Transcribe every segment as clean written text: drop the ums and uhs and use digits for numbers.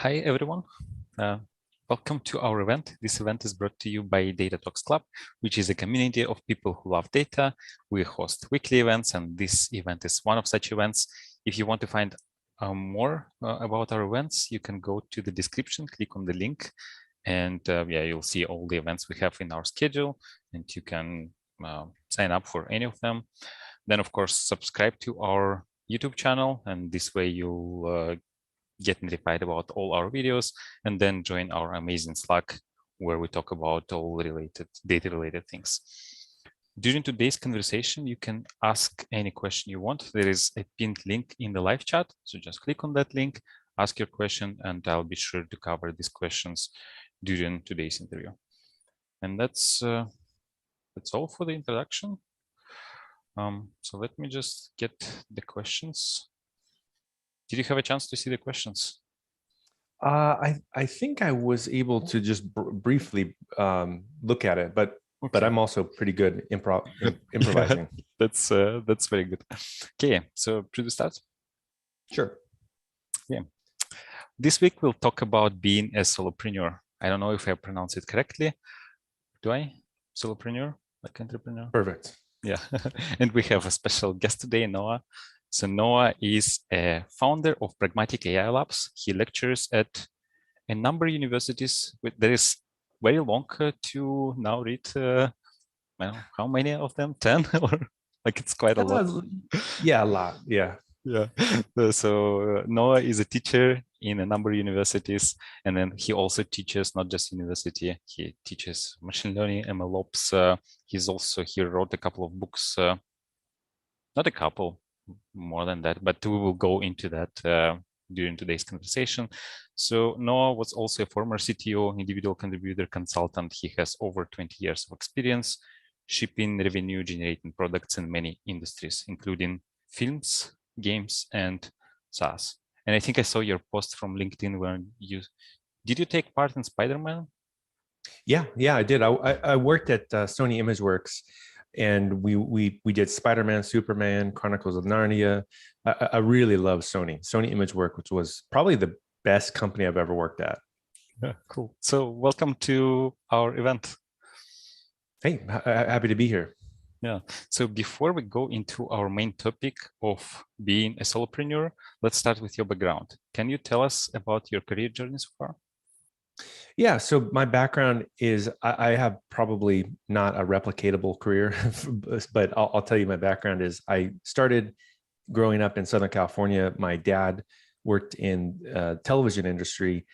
Hi, everyone. Welcome to our event. This event is brought to you by Data Talks Club, which is a community of people who love data. We host weekly events, and this event is one of such events. If you want to find more about our events, you can go to the description, click on the link, and yeah, you'll see all the events we have in our schedule, and you can sign up for any of them. Then, of course, subscribe to our YouTube channel, and this way you'll get notified about all our videos, and then join our amazing Slack where we talk about all data-related things. During today's conversation, you can ask any question you want. There is a pinned link in the live chat, so just click on that link, ask your question, and I'll be sure to cover these questions during today's interview. And that's all for the introduction. So let me just get the questions. Did you have a chance to see the questions? I think I was able to just briefly look at it, but I'm also pretty good improvising. That's very good. Okay, so should we start? Sure. Yeah. This week we'll talk about being a solopreneur. I don't know if I pronounce it correctly. Do I? Solopreneur, like entrepreneur? Perfect. Yeah. And we have a special guest today, Noah. So Noah is a founder of Pragmatic AI Labs. He lectures at a number of universities. There is very long to now read. I don't know, how many of them? 10 or like it's quite a lot. Yeah, a lot. Yeah. Yeah. So Noah is a teacher in a number of universities, and then he also teaches not just university. He teaches machine learning, MLOps. He wrote a couple of books. Not a couple, more than that, but we will go into that during today's conversation. So Noah was also a former CTO, individual contributor consultant. He has over 20 years of experience shipping revenue generating products in many industries, including films, games, and SaaS. And I think I saw your post from LinkedIn where did you take part in Spider-Man? Yeah, I did. I worked at Sony ImageWorks, and we did Spider-Man, Superman, Chronicles of Narnia. I really love Sony ImageWorks, which was probably the best company I've ever worked at. Yeah, cool. So welcome to our event. Hey, happy to be here. Yeah. So before we go into our main topic of being a solopreneur, let's start with your background. Can you tell us about your career journey so far? Yeah, so my background is I have probably not a replicatable career, but I'll tell you my background is I started growing up in Southern California. My dad worked in television industry,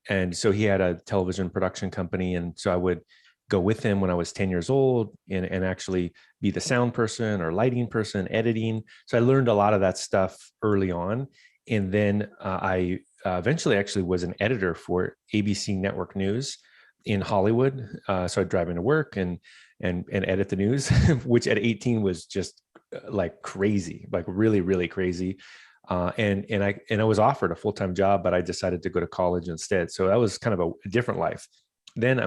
and so he had a television production company, and so I would go with him when I was 10 years old and actually be the sound person or lighting person, editing. So I learned a lot of that stuff early on. And then I eventually actually was an editor for ABC Network News in Hollywood. So I'd drive into work and edit the news, which at 18 was just like crazy, like really, really crazy. And I was offered a full-time job, but I decided to go to college instead. So that was kind of a different life. Then I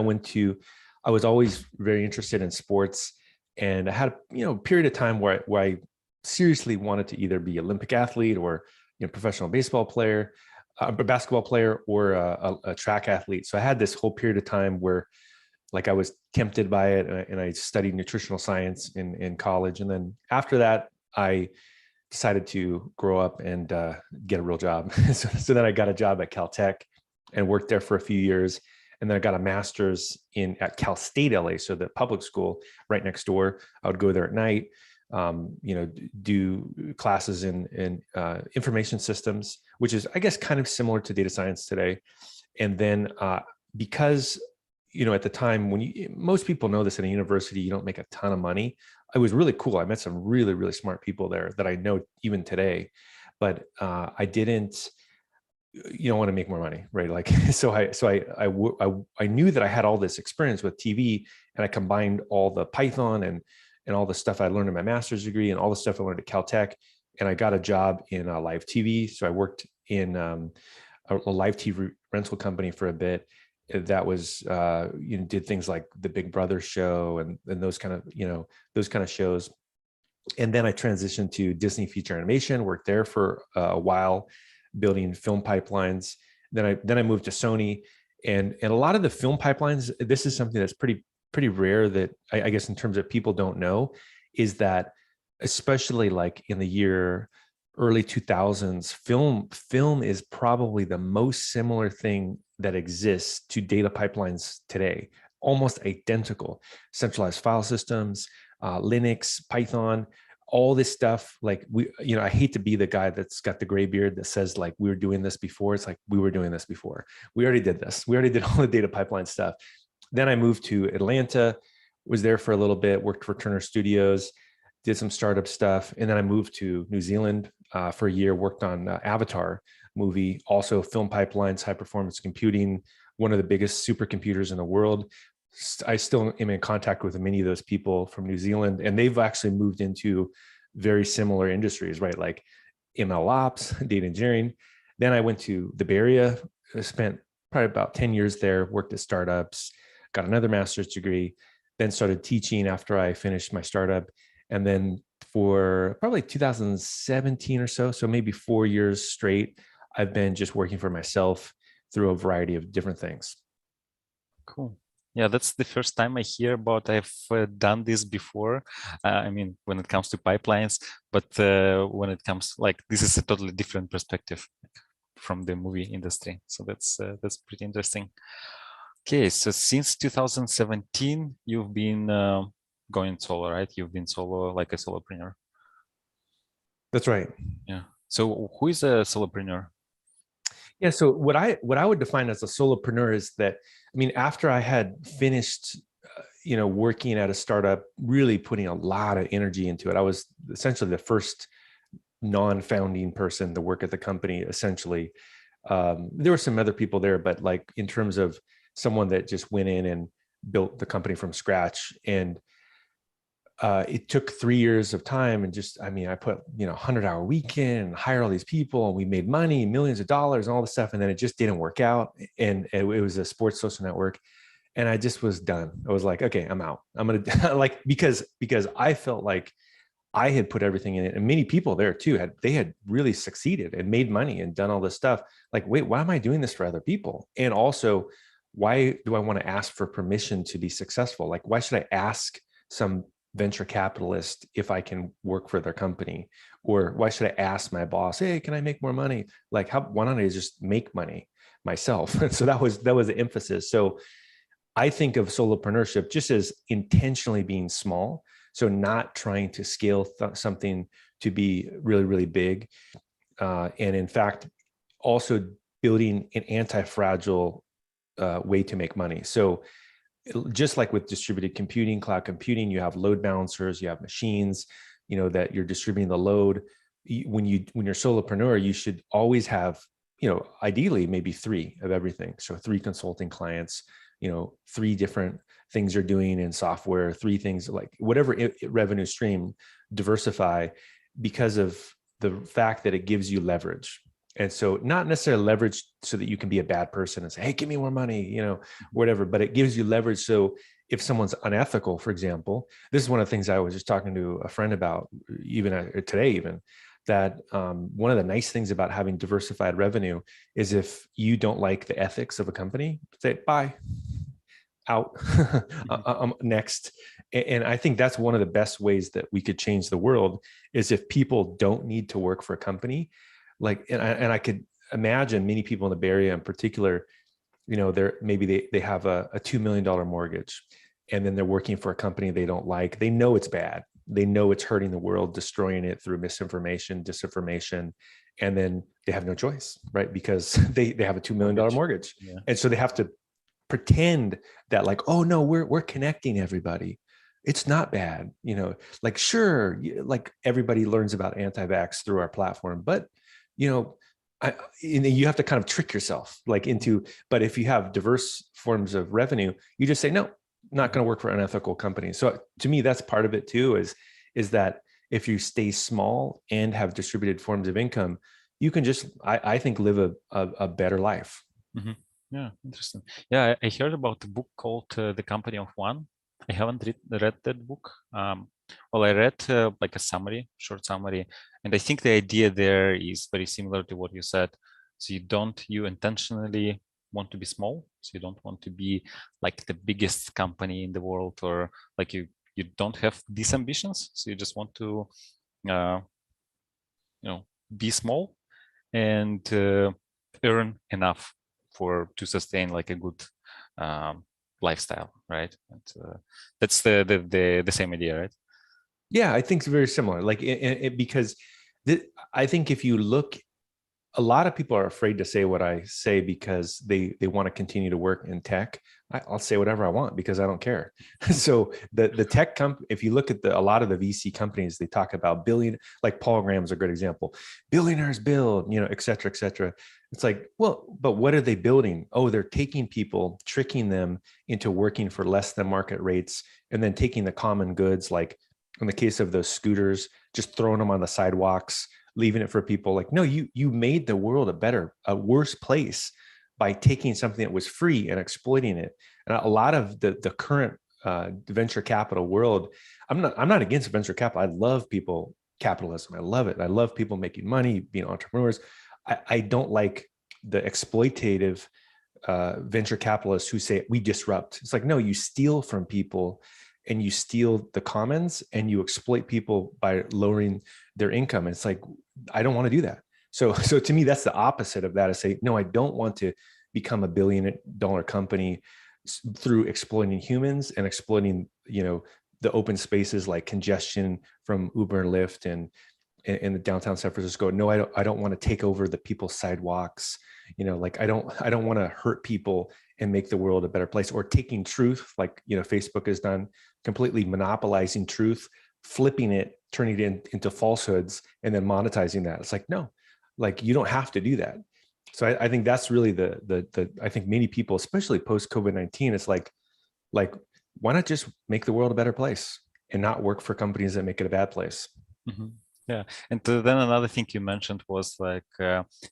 was always very interested in sports, and I had a period of time where I seriously wanted to either be Olympic athlete or professional baseball player, basketball player, or a track athlete. So I had this whole period of time where like I was tempted by it, and I studied nutritional science in college. And then after that, I decided to grow up and get a real job. So then I got a job at Caltech and worked there for a few years. And then I got a master's at Cal State LA, so the public school right next door. I would go there at night, do classes in information systems, which is, I guess, kind of similar to data science today. And then because, at the time when most people know this, in a university, you don't make a ton of money. It was really cool. I met some really, really smart people there that I know even today, but I didn't, want to make more money, right? Like, so I knew that I had all this experience with TV, and I combined all the Python and all the stuff I learned in my master's degree and all the stuff I learned at Caltech, and I got a job in live TV. So I worked in a live TV rental company for a bit. That was, did things like the Big Brother show and those kind of shows. And then I transitioned to Disney feature animation, worked there for a while, building film pipelines. Then I moved to Sony, and a lot of the film pipelines. This is something that's pretty rare that I guess in terms of people don't know, is that especially like in the year early 2000s, film is probably the most similar thing that exists to data pipelines today. Almost identical. Centralized file systems, Linux, Python, all this stuff. Like I hate to be the guy that's got the gray beard that says like we were doing this before. It's like we were doing this before. We already did this. We already did all the data pipeline stuff. Then I moved to Atlanta, was there for a little bit, worked for Turner Studios, did some startup stuff. And then I moved to New Zealand for a year, worked on Avatar movie, also film pipelines, high performance computing, one of the biggest supercomputers in the world. I still am in contact with many of those people from New Zealand, and they've actually moved into very similar industries, right? Like ML ops, data engineering. Then I went to the Bay Area, spent probably about 10 years there, worked at startups, got another master's degree, then started teaching after I finished my startup. And then for probably 2017 or so maybe 4 years straight, I've been just working for myself through a variety of different things. Cool. Yeah, that's the first time I hear about. I've done this before. I mean, when it comes to pipelines, but when it comes like this is a totally different perspective from the movie industry. So that's pretty interesting. Okay, so since 2017, you've been going solo, right? You've been solo like a solopreneur. That's right. Yeah. So who is a solopreneur? Yeah. So what I would define as a solopreneur is that, I mean, after I had finished, working at a startup, really putting a lot of energy into it, I was essentially the first non-founding person to work at the company. Essentially, there were some other people there, but like in terms of someone that just went in and built the company from scratch, and it took 3 years of time, and just, I mean, I put 100-hour weekend and hired all these people, and we made money, millions of dollars, and all this stuff, and then it just didn't work out. And it was a sports social network, and I just was done. I was like, okay, I'm out. I'm gonna like because I felt like I had put everything in it, and many people there too had really succeeded and made money and done all this stuff. Like, wait, why am I doing this for other people? And also, why do I want to ask for permission to be successful? Like, why should I ask some venture capitalist if I can work for their company? Or why should I ask my boss, hey, can I make more money? Like, why don't I just make money myself? And so that was the emphasis. So I think of solopreneurship just as intentionally being small. So not trying to scale something to be really, really big. And in fact, also building an anti-fragile way to make money. So just like with distributed computing, cloud computing, you have load balancers, you have machines, that you're distributing the load. When you're solopreneur, you should always have, ideally maybe 3 of everything. So 3 consulting clients, 3 different things you're doing in software, 3 things, like whatever revenue stream, diversify, because of the fact that it gives you leverage. And so not necessarily leverage so that you can be a bad person and say, hey, give me more money, whatever, but it gives you leverage. So if someone's unethical, for example, this is one of the things I was just talking to a friend about, even today, that one of the nice things about having diversified revenue is if you don't like the ethics of a company, say, bye, out, next. And I think that's one of the best ways that we could change the world, is if people don't need to work for a company. Like, and I could imagine many people in the Bay Area in particular, maybe they have a $2 million mortgage, and then they're working for a company they don't like. They know it's bad. They know it's hurting the world, destroying it through misinformation, disinformation, and then they have no choice, right? Because they have a $2 million mortgage. Yeah. And so they have to pretend that like, oh no, we're connecting everybody. It's not bad, like, sure, like everybody learns about anti-vax through our platform, but you have to kind of trick yourself like into, but if you have diverse forms of revenue, you just say, no, not going to work for unethical companies. So to me, that's part of it too, is that if you stay small and have distributed forms of income, you can just, I think, live a better life. Mm-hmm. Yeah, interesting. Yeah, I heard about the book called The Company of One. I haven't read that book. Well, I read like a summary, short summary, and I think the idea there is very similar to what you said. So you intentionally want to be small. So you don't want to be like the biggest company in the world, or like you don't have these ambitions. So you just want to, be small and earn enough to sustain like a good lifestyle, right? And, that's the same idea, right? Yeah, I think it's very similar. Like because I think if you look, a lot of people are afraid to say what I say because they want to continue to work in tech. I'll say whatever I want because I don't care. So the tech if you look at a lot of the VC companies, they talk about like Paul Graham's a great example, billionaires build, et cetera, et cetera. It's like, well, but what are they building? Oh, they're taking people, tricking them into working for less than market rates, and then taking the common goods, like in the case of those scooters, just throwing them on the sidewalks, leaving it for people. Like, no, you made the world a worse place by taking something that was free and exploiting it. And a lot of the current venture capital world, I'm not against venture capital. I love capitalism. I love it. I love people making money, being entrepreneurs. I don't like the exploitative venture capitalists who say we disrupt. It's like, no, you steal from people and you steal the commons and you exploit people by lowering their income. And it's like, I don't want to do that. So to me, that's the opposite of that. I say, no, I don't want to become $1 billion company through exploiting humans and exploiting, the open spaces like congestion from Uber and Lyft and in the downtown San Francisco. No, I don't want to take over the people's sidewalks. Like I don't want to hurt people and make the world a better place, or taking truth like, Facebook has done, completely monopolizing truth, flipping it, turning it into falsehoods, and then monetizing that. It's like, no, like you don't have to do that. So I think that's really the I think many people, especially post COVID-19, it's like, why not just make the world a better place and not work for companies that make it a bad place? Mm-hmm. Yeah. And then another thing you mentioned was like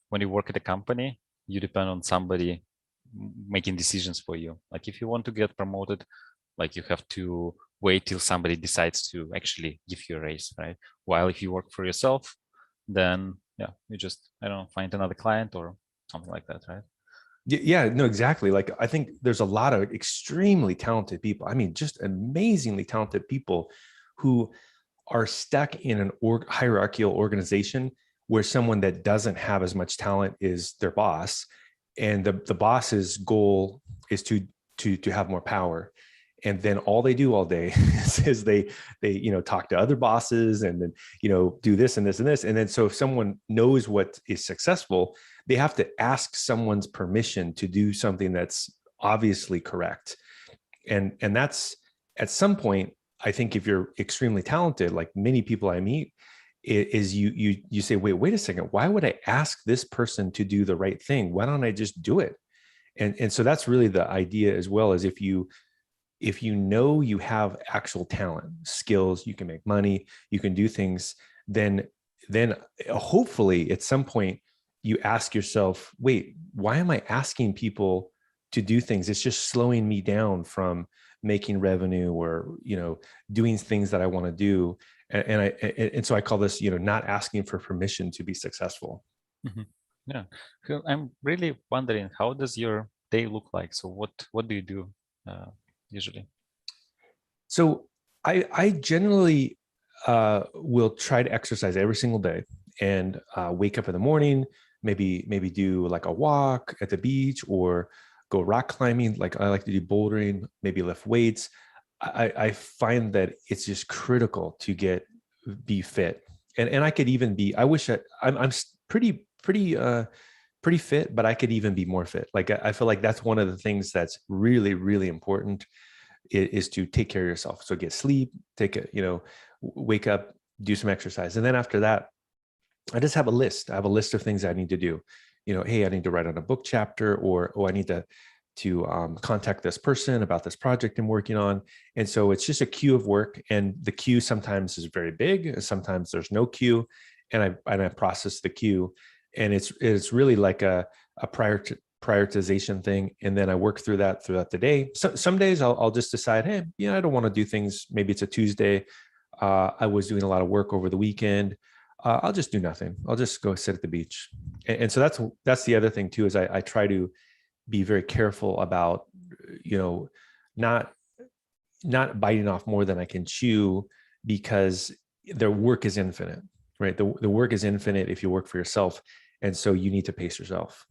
when you work at a company, you depend on somebody making decisions for you. Like if you want to get promoted, like you have to wait till somebody decides to actually give you a raise, right? While if you work for yourself, then yeah, you just, I don't know, find another client or something like that, right? Yeah, no, exactly. Like I think there's a lot of extremely talented people. I mean, just amazingly talented people who are stuck in an hierarchical organization where someone that doesn't have as much talent is their boss, and the boss's goal is to have more power. And then all they do all day is they talk to other bosses and then do this and this and this. And then so if someone knows what is successful, they have to ask someone's permission to do something that's obviously correct. And that's, at some point, I think if you're extremely talented, like many people I meet, is you say, wait a second, why would I ask this person to do the right thing? Why don't I just do it? And so that's really the idea, as well as if you know you have actual talent, skills, you can make money, you can do things, then hopefully at some point you ask yourself, wait, why am I asking people to do things? It's just slowing me down from making revenue or doing things that I want to do. And so I call this not asking for permission to be successful. Mm-hmm. Yeah. So I'm really wondering, how does your day look like? So what do you do usually? So I generally will try to exercise every single day, and wake up in the morning, maybe do like a walk at the beach or go rock climbing. Like I like to do bouldering, maybe lift weights. I find that it's just critical to be fit. And I could even be, I wish I'm pretty fit, but I could even be more fit. Like I feel like that's one of the things that's really, really important, is to take care of yourself. So get sleep, wake up, do some exercise. And then after that, I just have a list. I have a list of things I need to do. Hey, I need to write on a book chapter, or I need to contact this person about this project I'm working on. And so it's just a queue of work, and the queue sometimes is very big, sometimes there's no queue, and I process the queue, and it's really like a prioritization thing. And then I work through that throughout the day. So some days I'll just decide, hey, I don't want to do things. Maybe it's a Tuesday. I was doing a lot of work over the weekend. I'll just do nothing. I'll just go sit at the beach. And so that's the other thing too, is I try to be very careful about, not biting off more than I can chew, because their work is infinite, right? The work is infinite if you work for yourself. And so you need to pace yourself.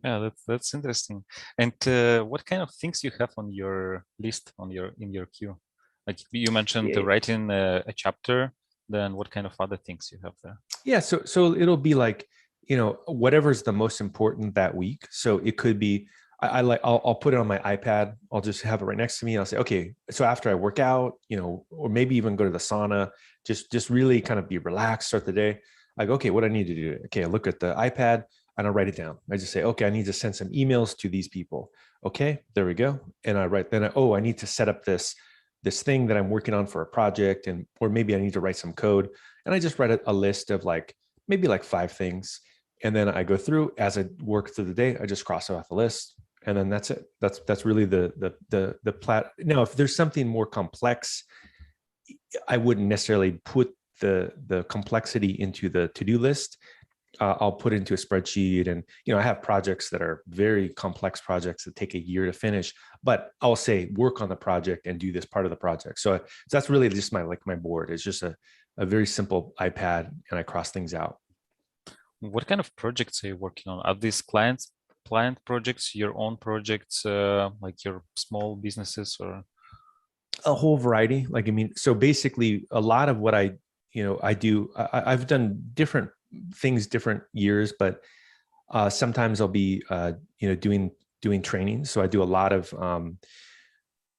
Yeah, that's interesting. And what kind of things you have on your list, in your queue? Like you mentioned writing a chapter, then what kind of other things you have there? Yeah, so it'll be like, whatever's the most important that week. So it could be, I'll put it on my iPad. I'll just have it right next to me. I'll say, okay, so after I work out, or maybe even go to the sauna, just really kind of be relaxed, start the day. I go, okay, what I need to do? Okay, I look at the iPad and I write it down. I just say, okay, I need to send some emails to these people. Okay, there we go. And I write, I need to set up this thing that I'm working on for a project, or maybe I need to write some code. And I just write a list of maybe 5 things. And then I go through, as I work through the day, I just cross off the list. And then that's it. That's really the plat. Now, if there's something more complex, I wouldn't necessarily put the complexity into the to-do list. I'll put it into a spreadsheet, and I have projects that are very complex projects that take a year to finish, but I'll say work on the project and do this part of the project. So that's really just my board. It's just a very simple iPad, and I cross things out. What kind of projects are you working on? Are these client projects, your own projects, like your small businesses, or? A whole variety. So basically a lot of what I do, I've done different things, different years, but sometimes I'll be, doing training. So I do a lot of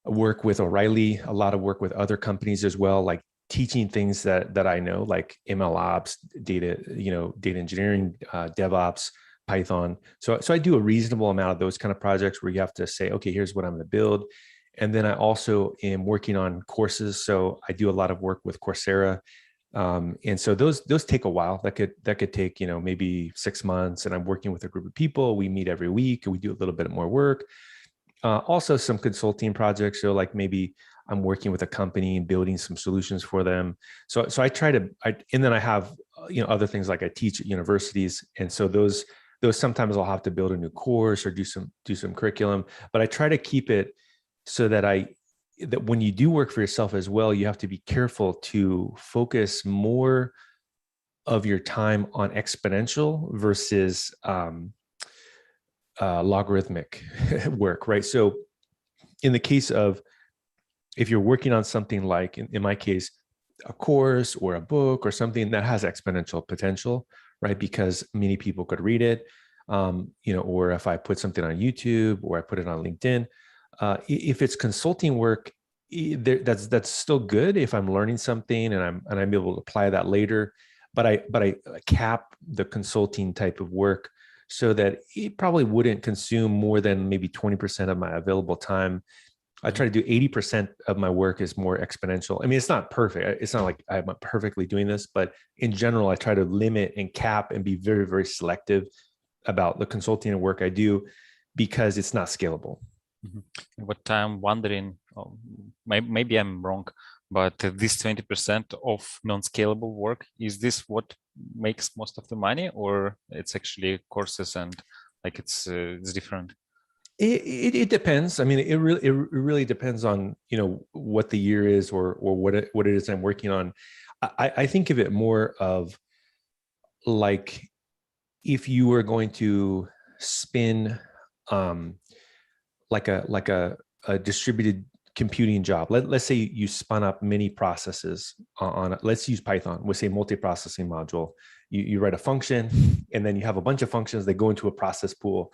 work with O'Reilly, a lot of work with other companies as well, like teaching things that I know, like ML ops, data engineering, DevOps, Python. So I do a reasonable amount of those kind of projects where you have to say, okay, here's what I'm going to build. And then I also am working on courses. So I do a lot of work with Coursera. And so those take a while. That could take, maybe 6 months. And I'm working with a group of people. We meet every week and we do a little bit more work. Also some consulting projects. So maybe I'm working with a company and building some solutions for them. So I try to, and then I have, other things like I teach at universities. And so those sometimes I'll have to build a new course or do some curriculum, but I try to keep it so that when you do work for yourself as well, you have to be careful to focus more of your time on exponential versus logarithmic work, right? So in the case of, if you're working on something like, in my case, a course or a book or something that has exponential potential, right? Because many people could read it, or if I put something on YouTube or I put it on LinkedIn, if it's consulting work, that's still good if I'm learning something and I'm able to apply that later. But I cap the consulting type of work so that it probably wouldn't consume more than maybe 20% of my available time. I try to do 80% of my work is more exponential. I mean, it's not perfect. It's not like I'm perfectly doing this, but in general, I try to limit and cap and be very, very selective about the consulting and work I do, because it's not scalable. What I'm wondering, maybe I'm wrong, but this 20% of non-scalable work, is this what makes most of the money, or it's actually courses and it's different? It depends. I mean, it really depends on, what the year is or what it is I'm working on. I think of it more of like, if you were going to spin like a distributed computing job. Let's say you spun up many processes on let's use Python. We'll say multiprocessing module. You write a function, and then you have a bunch of functions that go into a process pool.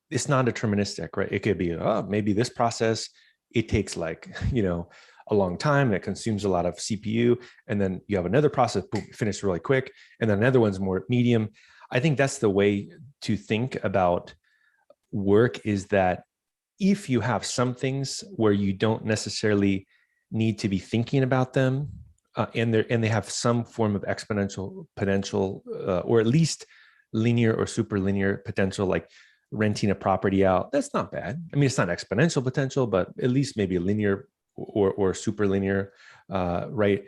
It's non-deterministic, right? It could be, maybe this process, it takes a long time, and it consumes a lot of CPU. And then you have another process, boom, finished really quick. And then another one's more medium. I think that's the way to think about work, is that if you have some things where you don't necessarily need to be thinking about them, and they have some form of exponential potential, or at least linear or super linear potential, like renting a property out, that's not bad. I mean, it's not exponential potential, but at least maybe linear or super linear, right?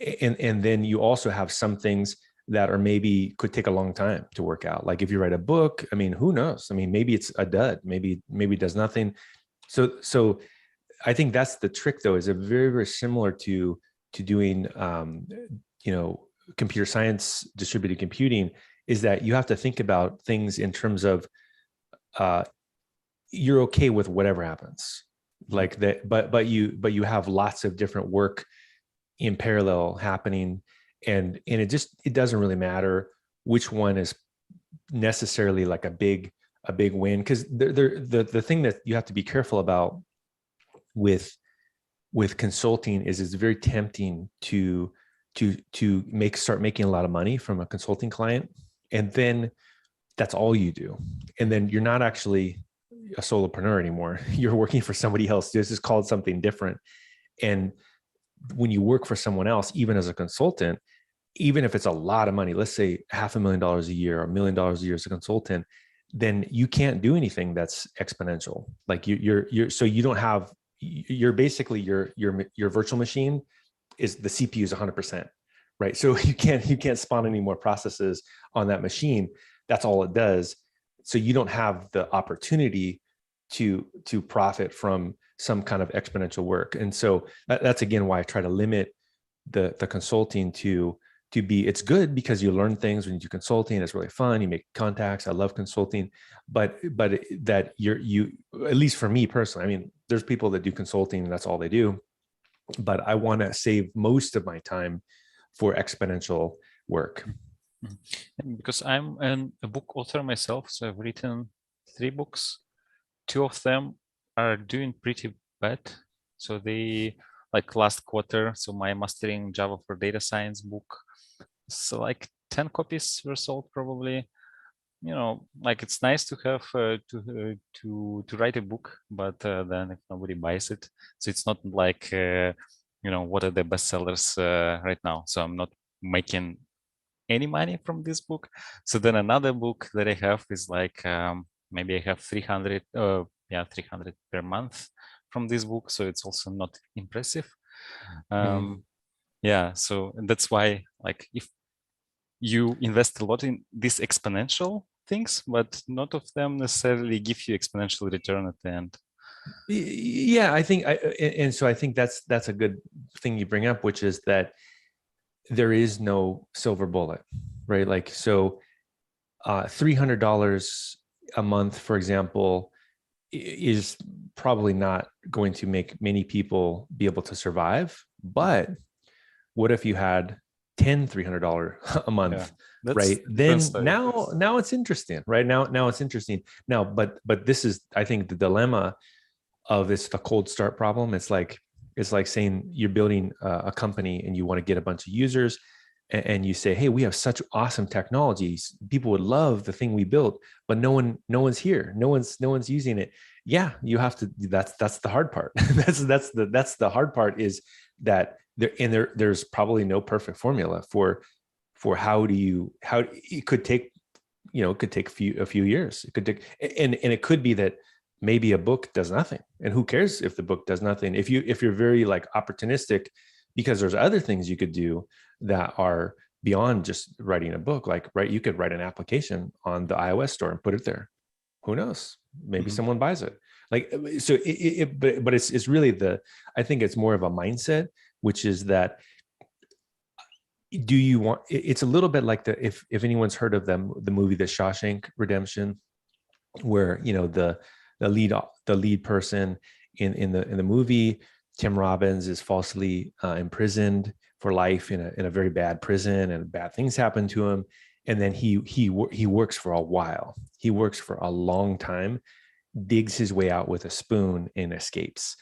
and then you also have some things that are maybe could take a long time to work out. Like if you write a book, I mean, who knows? I mean, maybe it's a dud, maybe it does nothing. So I think that's the trick, though, is it very, very similar to doing, computer science, distributed computing, is that you have to think about things in terms of you're okay with whatever happens, like that, but you have lots of different work in parallel happening, and it doesn't really matter which one is necessarily like a big win, because the thing that you have to be careful about with consulting is it's very tempting to start making a lot of money from a consulting client, and then that's all you do, and then you're not actually a solopreneur anymore. You're working for somebody else. This is called something different. And when you work for someone else, even as a consultant, even if it's a lot of money, let's say $500,000 a year or $1 million a year as a consultant, then you can't do anything that's exponential. Like so you don't have, you're basically your virtual machine is the CPU is 100%, right? So you can't spawn any more processes on that machine. That's all it does. So you don't have the opportunity to profit from some kind of exponential work. And so that's again why I try to limit the consulting to be, it's good because you learn things when you do consulting. It's really fun. You make contacts. I love consulting, but that you, at least for me personally, I mean, there's people that do consulting and that's all they do, but I want to save most of my time for exponential work. Because I'm a book author myself, so I've written 3 books. 2 of them are doing pretty bad. So they, like last quarter, so my Mastering Java for Data Science book, so like 10 copies were sold probably. Like it's nice to have to write a book, but then if nobody buys it, so it's not like what are the bestsellers right now. So I'm not making any money from this book. So then another book that I have is like maybe I have 300 per month from this book, so it's also not impressive. Yeah, so that's why, like, if you invest a lot in these exponential things, but not of them necessarily give you exponential return at the end. Yeah, I think so I think that's a good thing you bring up, which is that there is no silver bullet, right? Like, so $300 a month, for example, is probably not going to make many people be able to survive. But what if you had $300 a month, right? Then now it's interesting, right? Now it's interesting. Now, but this is, I think, the dilemma of this, the cold start problem. It's like saying you're building a company and you want to get a bunch of users, and you say, hey, we have such awesome technologies, people would love the thing we built, but no one's here, no one's using it. Yeah, you have to, that's the hard part. that's the hard part, is that there's probably no perfect formula for how it could take, it could take a few years. It could take, and it could be that maybe a book does nothing, and who cares if the book does nothing, if you're very like opportunistic, because there's other things you could do that are beyond just writing a book. Like, right, you could write an application on the iOS store and put it there. Who knows? Maybe someone buys it. Like, so but it's really I think it's more of a mindset, which is that, do you want, it's a little bit like if anyone's heard of the movie, The Shawshank Redemption, where, the lead person in the movie, Tim Robbins, is falsely imprisoned for life in a very bad prison, and bad things happen to him. And then he works for a while. He works for a long time, digs his way out with a spoon, and escapes.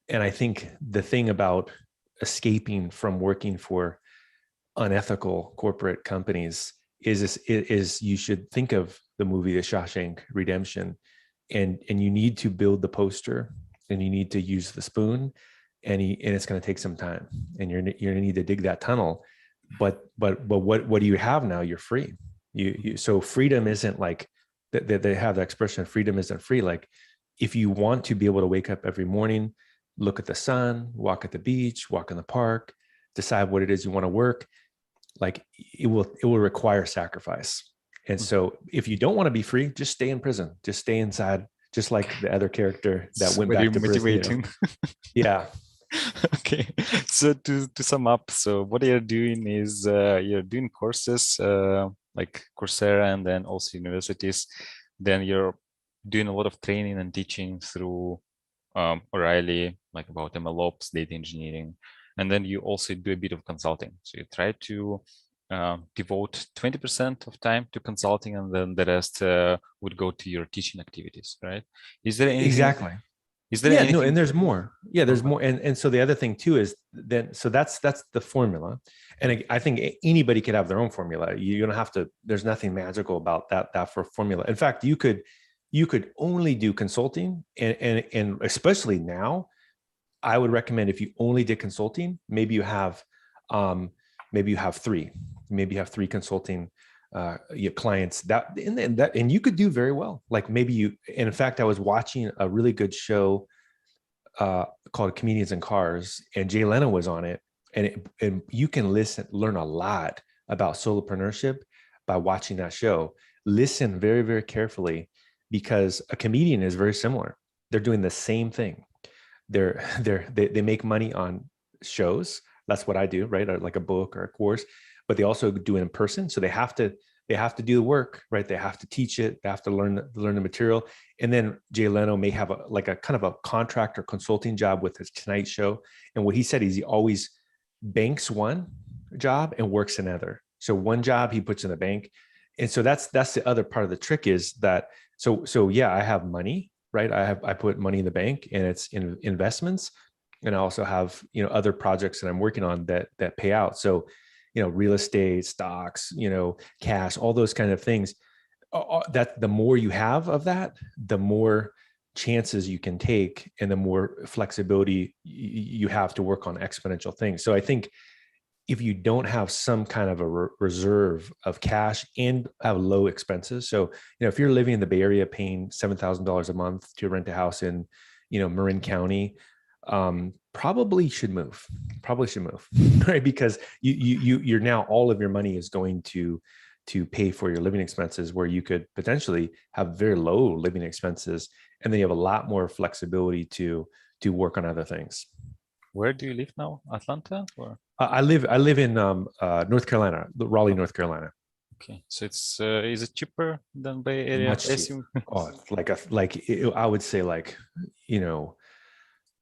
And I think the thing about escaping from working for unethical corporate companies is you should think of the movie The Shawshank Redemption, and you need to build the poster, and you need to use the spoon, and it's going to take some time, and you're going to need to dig that tunnel. But what do you have now? You're free. So freedom isn't like that. They have the expression, freedom isn't free. Like, if you want to be able to wake up every morning, look at the sun, walk at the beach, walk in the park, decide what it is you want to work, like it will require sacrifice. And so if you don't want to be free, just stay in prison, just stay inside, just like the other character that It's went very back to prison, motivating. Yeah. Okay, so to sum up, so what you're doing is you're doing courses like Coursera and then also universities. Then you're doing a lot of training and teaching through O'Reilly, like about MLOps, data engineering, and then you also do a bit of consulting. So you try to devote 20% of time to consulting, and then the rest would go to your teaching activities, right? Is there anything? Exactly. Is there Yeah, no, and anything? there's more. Yeah, there's Okay. more. And so the other thing too is then, so that's the formula. And I think anybody could have their own formula. You don't have to, there's nothing magical about that for formula. In fact, you could only do consulting, and especially now, I would recommend if you only did consulting, maybe you have three, consulting your clients and you could do very well. Like maybe you, and in fact, I was watching a really good show called Comedians in Cars, and Jay Leno was on it, and you can learn a lot about solopreneurship by watching that show. Listen very, very carefully, because a comedian is very similar. They're doing the same thing. They make money on shows. That's what I do, right? Or like a book or a course, but they also do it in person. So they have to do the work, right? They have to teach it. They have to learn the material. And then Jay Leno may have a kind of a contract or consulting job with his Tonight Show. And what he said is he always banks one job and works another. So one job he puts in the bank. And so that's the other part of the trick, is that, so yeah, I have money, right? I put money in the bank, and it's in investments. And I also have, other projects that I'm working on that pay out. So, real estate, stocks, cash, all those kind of things. That the more you have of that, the more chances you can take, and the more flexibility you have to work on exponential things. So I think if you don't have some kind of a reserve of cash and have low expenses. So, if you're living in the Bay Area paying $7,000 a month to rent a house in, Marin County, probably should move, right? Because you're now, all of your money is going to pay for your living expenses, where you could potentially have very low living expenses. And then you have a lot more flexibility to work on other things. Where do you live now? Atlanta or? I live in North Carolina, Raleigh, North Carolina. Okay, so it's is it cheaper than Bay Area? Much cheaper. Oh, I would say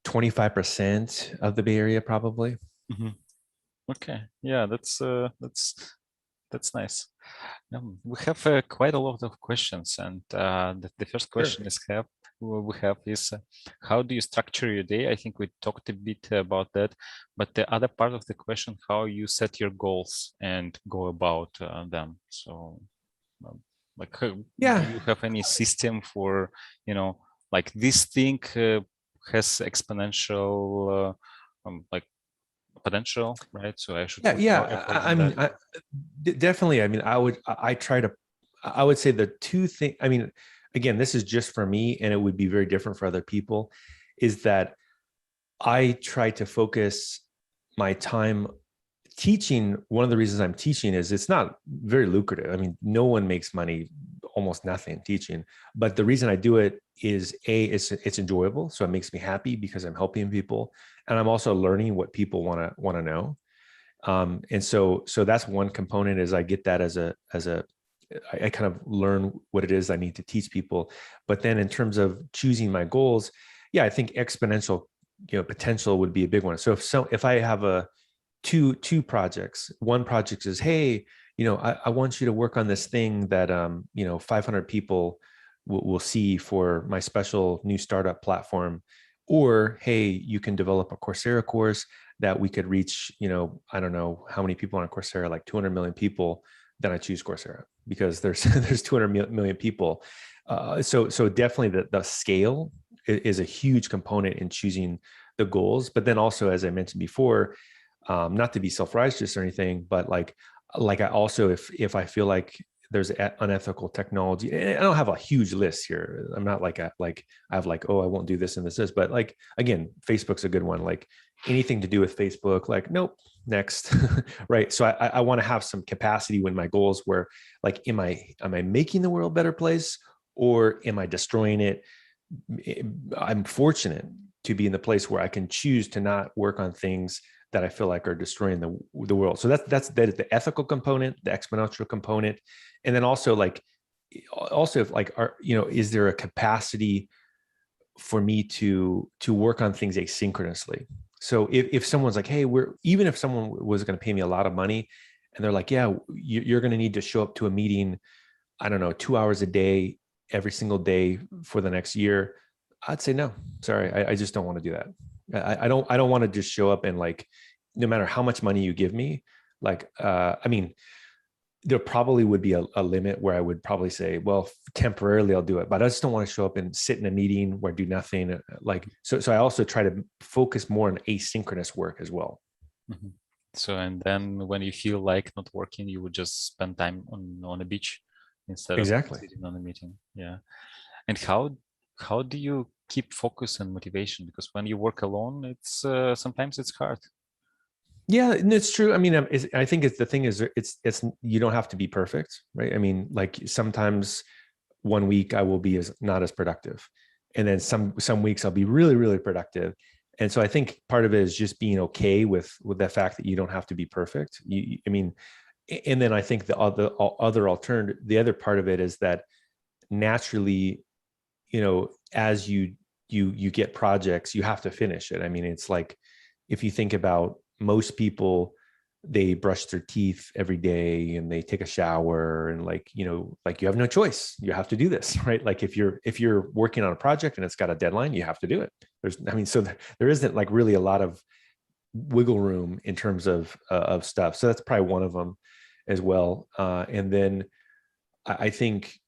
25% of the Bay Area, probably. Mm-hmm. Okay, yeah, that's nice. We have quite a lot of questions, and the first question we have is how do you structure your day? I think we talked a bit about that, but the other part of the question, how you set your goals and go about them. So, do you have any system for, like this thing has exponential potential, right? So I should put more effort I mean, definitely. I mean, I would say the two things, I mean, again, this is just for me, and it would be very different for other people, is that I try to focus my time teaching. One of the reasons I'm teaching is it's not very lucrative. I mean, no one makes money, almost nothing, teaching. But the reason I do it is it's enjoyable. So it makes me happy because I'm helping people. And I'm also learning what people want to know. And so that's one component, is I get that I kind of learn what it is I need to teach people. But then in terms of choosing my goals, yeah, I think exponential, potential would be a big one. So if I have two projects, one project is, hey, I want you to work on this thing that 500 people will see for my special new startup platform. Or, hey, you can develop a Coursera course that we could reach, I don't know how many people on Coursera, like 200 million people. Then I choose Coursera because there's 200 million people. So definitely the scale is a huge component in choosing the goals. But then also, as I mentioned before, not to be self-righteous or anything, but like I also, if I feel like there's unethical technology. And I don't have a huge list here. I'm not like I have like, oh, I won't do this and this, but like, again, Facebook's a good one. Like anything to do with Facebook, like, nope, next. Right. So I want to have some capacity when my goals were like, am I making the world a better place or am I destroying it? I'm fortunate to be in the place where I can choose to not work on things that I feel like are destroying the world. So that's the ethical component, the exponential component, and then also like is there a capacity for me to work on things asynchronously? So if someone's like, hey, even if someone was going to pay me a lot of money, and they're like, yeah, you're going to need to show up to a meeting, I don't know, 2 hours a day every single day for the next year, I'd say no. Sorry, I just don't want to do that. I don't want to just show up and like, no matter how much money you give me, like, I mean, there probably would be a limit where I would probably say, well, temporarily I'll do it, but I just don't want to show up and sit in a meeting where I do nothing. Like, so I also try to focus more on asynchronous work as well. Mm-hmm. So, and then when you feel like not working, you would just spend time on a beach instead of sitting on a meeting. Yeah. And how do you keep focus and motivation? Because when you work alone, it's sometimes it's hard. Yeah, it's true. I mean, I think the thing is, it's you don't have to be perfect, right? I mean, like sometimes one week I will be not as productive, and then some weeks I'll be really, really productive. And so I think part of it is just being okay with the fact that you don't have to be perfect. I mean, and then I think the other part of it is that naturally, as you get projects, you have to finish it. I mean, it's like if you think about most people, they brush their teeth every day and they take a shower and like you have no choice. You have to do this, right? Like if you're working on a project and it's got a deadline, you have to do it. So there isn't like really a lot of wiggle room in terms of stuff. So that's probably one of them as well. And then I think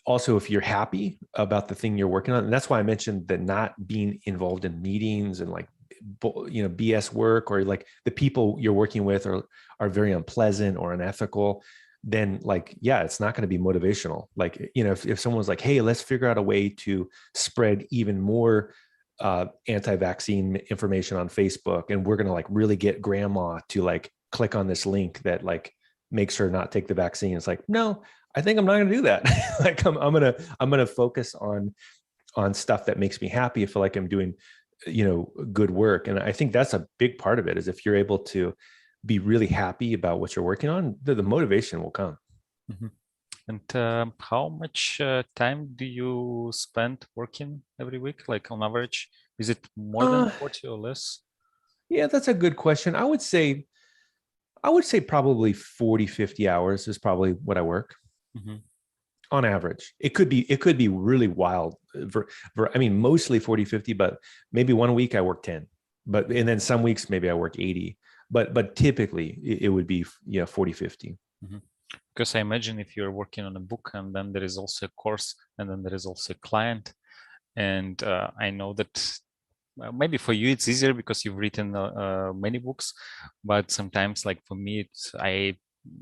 also if you're happy about the thing you're working on, and that's why I mentioned that not being involved in meetings and like BS work, or like the people you're working with are very unpleasant or unethical, then like, yeah, it's not going to be motivational. Like, if someone's like, hey, let's figure out a way to spread even more anti-vaccine information on Facebook, and we're going to like really get grandma to like click on this link that like makes her not take the vaccine. It's like, no, I think I'm not going to do that. Like I'm going to focus on stuff that makes me happy. I feel like I'm doing good work. And I think that's a big part of it, is if you're able to be really happy about what you're working on, the motivation will come. Mm-hmm. And how much time do you spend working every week? Like on average, is it more than 40 or less? Yeah, that's a good question. I would say probably 40, 50 hours is probably what I work. Mm-hmm. On average. It could be really wild. I mean, mostly 40, 50, but maybe one week I work 10, and then some weeks maybe I work 80, but typically it would be 40, 50. Mm-hmm. Because I imagine if you're working on a book and then there is also a course and then there is also a client, and I know that maybe for you it's easier because you've written many books, but sometimes like for me,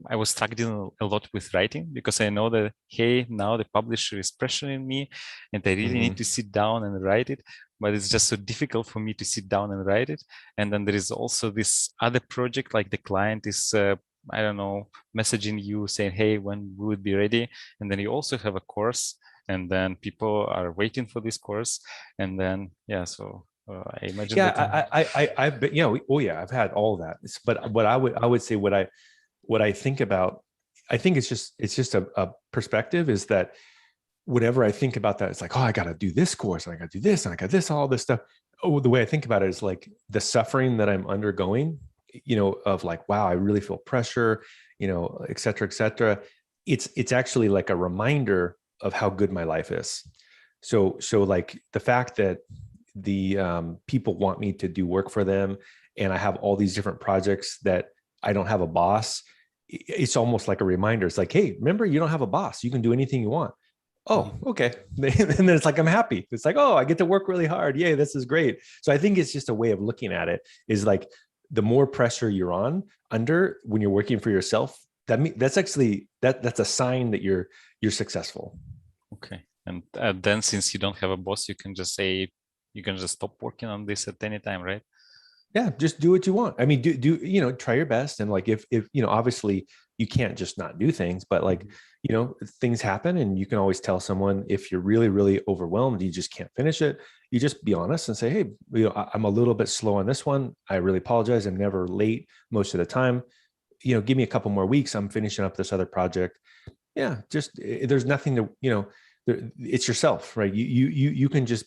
I was struggling a lot with writing because I know that, hey, now the publisher is pressuring me and I really need to sit down and write it, but it's just so difficult for me to sit down and write it. And then there is also this other project, like the client is, I don't know, messaging you saying, hey, when we would be ready. And then you also have a course, and then people are waiting for this course. And then, yeah, so I imagine that. I've been, I've had all that. But what I would say, what I think about, I think it's just a perspective, is that whatever I think about that, it's like, oh, I got to do this course and I got to do this and I got this, all this stuff. Oh, the way I think about it is like the suffering that I'm undergoing, of like, wow, I really feel pressure, et cetera, et cetera. It's actually like a reminder of how good my life is. So like the fact that the people want me to do work for them, and I have all these different projects that I don't have a boss, it's almost like a reminder. It's like, hey, remember, you don't have a boss. You can do anything you want. Oh, okay. And then it's like, I'm happy. It's like, oh, I get to work really hard. Yay, this is great. So I think it's just a way of looking at it, is like the more pressure you're under when you're working for yourself, that's actually that's a sign that you're successful. Okay. And then since you don't have a boss, you can just say, you can just stop working on this at any time, right? Yeah, just do what you want. I mean, do try your best, and like if obviously you can't just not do things, but like things happen, and you can always tell someone if you're really really overwhelmed, you just can't finish it. You just be honest and say, hey, I'm a little bit slow on this one. I really apologize. I'm never late most of the time. Give me a couple more weeks. I'm finishing up this other project. Yeah, just there's nothing to it's yourself, right? You can just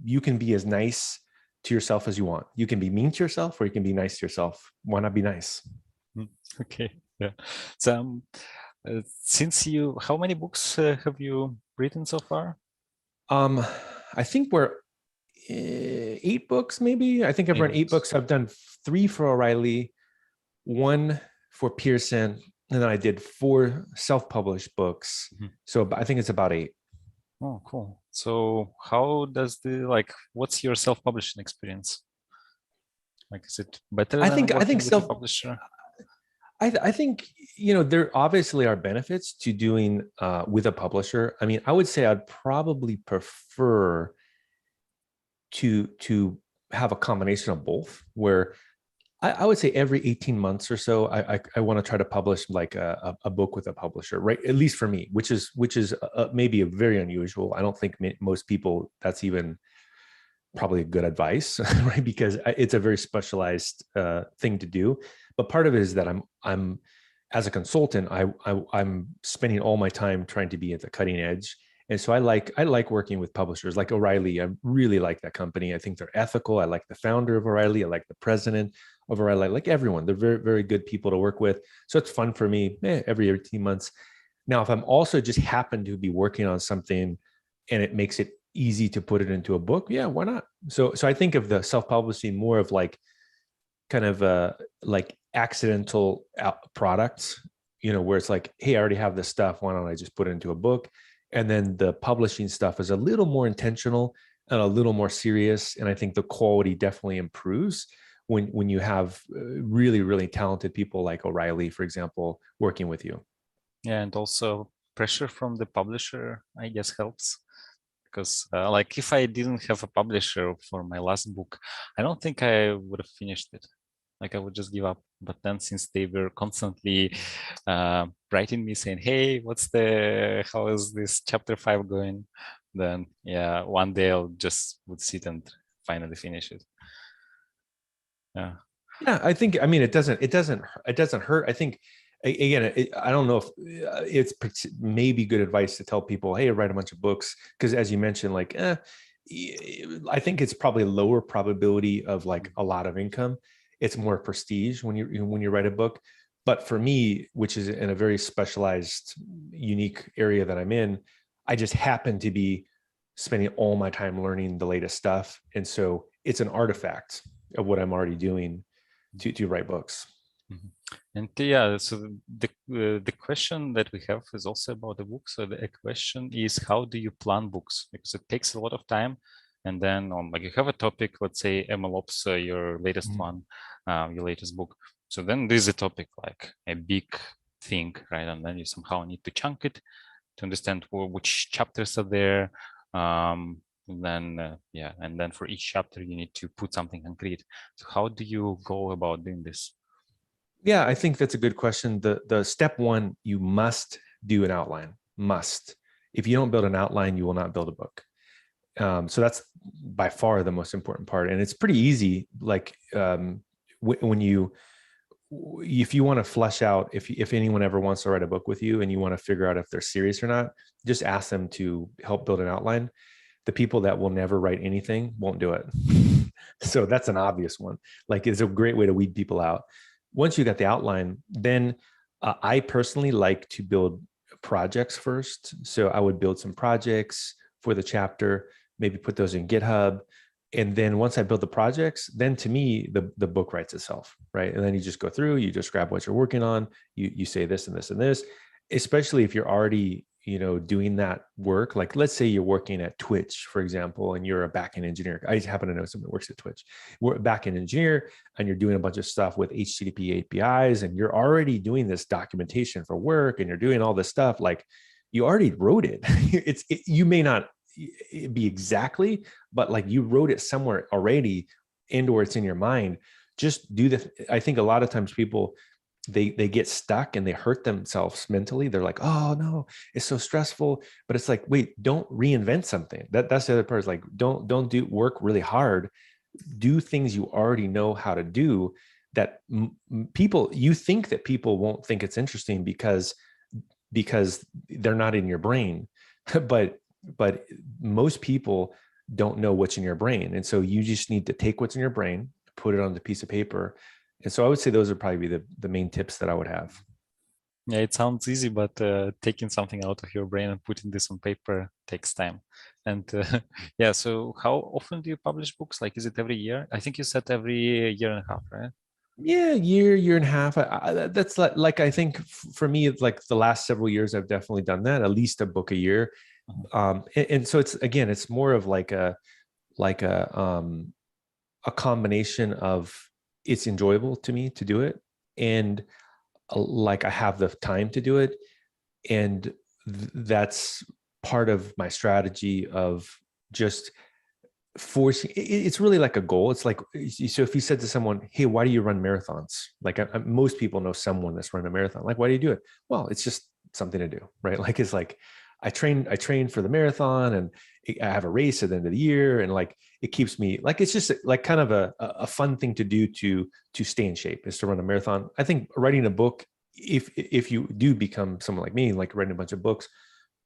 be as nice to yourself as you want. You can be mean to yourself, or you can be nice to yourself. Why not be nice? Okay. Yeah. So since how many books have you written so far? I think we're 8 books, maybe. I think I've run 8 books. I've done 3 for O'Reilly, 1 for Pearson, and then I did 4 self-published books. So I think it's about 8. Oh, cool. So how does what's your self-publishing experience? Like, is it better than working with a publisher? I think, there obviously are benefits to doing with a publisher. I mean, I would say I'd probably prefer to have a combination of both, where I would say every 18 months or so, I want to try to publish like a book with a publisher, right? At least for me, which is maybe a very unusual. I don't think most people, that's even probably good advice, right? Because it's a very specialized thing to do. But part of it is that I'm as a consultant, I'm spending all my time trying to be at the cutting edge. And so I like working with publishers like O'Reilly. I really like that company. I think they're ethical. I like the founder of O'Reilly. I like the president of O'Reilly. I like everyone. They're very, very good people to work with. So it's fun for me every 18 months. Now, if I'm also just happen to be working on something and it makes it easy to put it into a book, yeah, why not? So I think of the self-publishing more of like kind of like accidental products, where it's like, hey, I already have this stuff. Why don't I just put it into a book? And then the publishing stuff is a little more intentional and a little more serious. And I think the quality definitely improves when you have really, really talented people like O'Reilly, for example, working with you. Yeah, and also pressure from the publisher, I guess, helps. Because like if I didn't have a publisher for my last book, I don't think I would have finished it. Like I would just give up. But then since they were constantly writing me saying, hey, how is this chapter 5 going? Then yeah, one day I'll just would sit and finally finish it. Yeah. Yeah, I mean, it doesn't hurt. I think, again, I don't know if it's maybe good advice to tell people, hey, write a bunch of books. Because as you mentioned, like, I think it's probably lower probability of like a lot of income. It's more prestige when you write a book. But for me, which is in a very specialized, unique area that I'm in, I just happen to be spending all my time learning the latest stuff. And so it's an artifact of what I'm already doing to write books. And yeah, so the question that we have is also about the book. So the question is, how do you plan books? Because it takes a lot of time. And then like you have a topic, let's say MLOps, your latest one, your latest book. So then there's a topic like a big thing, right? And then you somehow need to chunk it to understand which chapters are there. And then for each chapter, you need to put something concrete. So how do you go about doing this? Yeah, I think that's a good question. The step one, you must do an outline. Must. If you don't build an outline, you will not build a book. So that's by far the most important part. And it's pretty easy. Like if you want to flesh out, if anyone ever wants to write a book with you and you want to figure out if they're serious or not, just ask them to help build an outline. The people that will never write anything won't do it. So that's an obvious one. Like it's a great way to weed people out. Once you got the outline, then I personally like to build projects first. So I would build some projects for the chapter, maybe put those in GitHub. And then once I build the projects, then to me, the book writes itself, right? And then you just go through, you just grab what you're working on, you say this and this and this, especially if you're already doing that work. Like, let's say you're working at Twitch, for example, and you're a backend engineer. I happen to know someone who works at Twitch. We're a backend engineer, and you're doing a bunch of stuff with HTTP APIs, and you're already doing this documentation for work, and you're doing all this stuff. Like, you already wrote it. You may not be exactly, but like you wrote it somewhere already, and/or it's in your mind. Just do the. I think a lot of times people, they get stuck and they hurt themselves mentally. They're like, oh no, it's so stressful. But it's like, wait, don't reinvent something. That's the other part, is like, don't do work really hard. Do things you already know how to do, that people, you think that people won't think it's interesting because they're not in your brain. but most people don't know what's in your brain. And so you just need to take what's in your brain, put it on the piece of paper. And so I would say those would probably be the main tips that I would have. Yeah, it sounds easy, but taking something out of your brain and putting this on paper takes time. And yeah, so how often do you publish books? Like, is it every year? I think you said every year and a half, right? Yeah, year and a half. That's like I think for me, it's like the last several years, I've definitely done that, at least a book a year. And so it's more of like a combination of, it's enjoyable to me to do it, and like I have the time to do it, and that's part of my strategy of just forcing. It's really like a goal. It's like, so if you said to someone, hey, why do you run marathons? Like, most people know someone that's run a marathon. Like, why do you do it? Well, it's just something to do, right? Like, it's like I train for the marathon, and I have a race at the end of the year, and like it keeps me, like, it's just like kind of a fun thing to do to stay in shape, is to run a marathon. I think writing a book, if you do become someone like me, like writing a bunch of books,